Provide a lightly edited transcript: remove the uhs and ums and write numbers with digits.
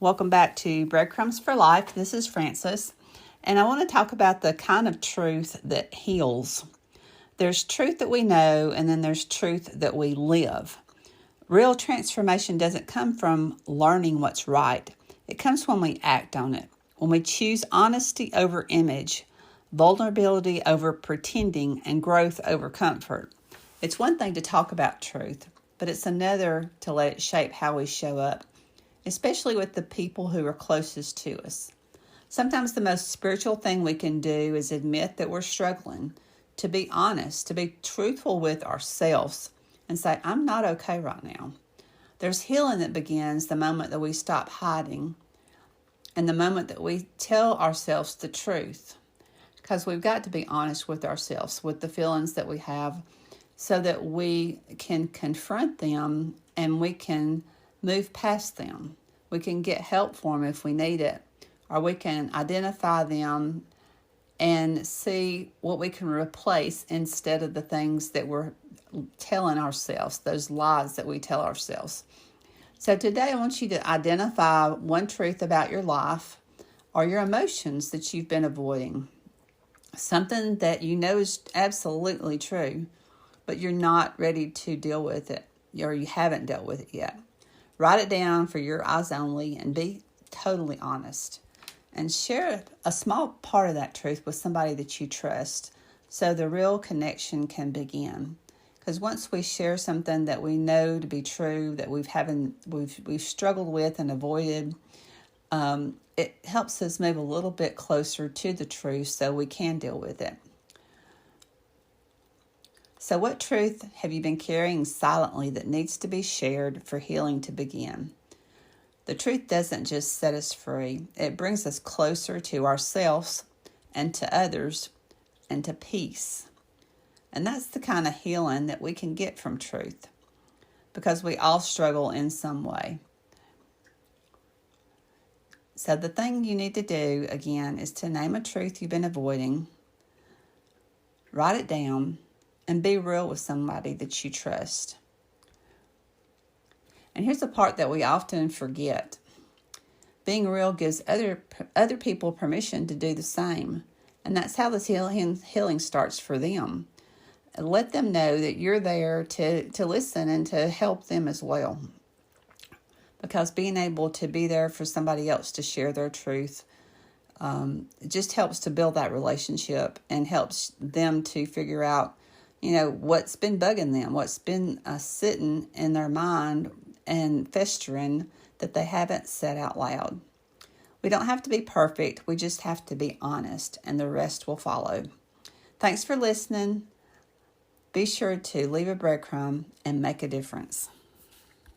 Welcome back to Breadcrumbs for Life. This is Frances, and I want to talk about the kind of truth that heals. There's truth that we know, and then there's truth that we live. Real transformation doesn't come from learning what's right. It comes when we act on it, when we choose honesty over image, vulnerability over pretending, and growth over comfort. It's one thing to talk about truth, but it's another to let it shape how we show up, especially with the people who are closest to us. Sometimes the most spiritual thing we can do is admit that we're struggling, to be honest, to be truthful with ourselves and say, I'm not okay right now. There's healing that begins the moment that we stop hiding and the moment that we tell ourselves the truth. Because we've got to be honest with ourselves, with the feelings that we have, so that we can confront them and we can move past them. We can get help for them if we need it, or we can identify them and see what we can replace instead of the things that we're telling ourselves, those lies that we tell ourselves. So today I want you to identify one truth about your life or your emotions that you've been avoiding. Something that you know is absolutely true, but you're not ready to deal with it, or you haven't dealt with it yet. Write it down for your eyes only and be totally honest. And share a small part of that truth with somebody that you trust so the real connection can begin. Because once we share something that we know to be true, that we've struggled with and avoided, it helps us move a little bit closer to the truth so we can deal with it. So what truth have you been carrying silently that needs to be shared for healing to begin? The truth doesn't just set us free. It brings us closer to ourselves and to others and to peace. And that's the kind of healing that we can get from truth, because we all struggle in some way. So the thing you need to do, again, is to name a truth you've been avoiding, write it down, and be real with somebody that you trust. And here's the part that we often forget. Being real gives other people permission to do the same. And that's how this healing starts for them. Let them know that you're there to listen and to help them as well. Because being able to be there for somebody else to share their truth just helps to build that relationship and helps them to figure out, what's been bugging them, what's been sitting in their mind and festering that they haven't said out loud. We don't have to be perfect. We just have to be honest, and the rest will follow. Thanks for listening. Be sure to leave a breadcrumb and make a difference.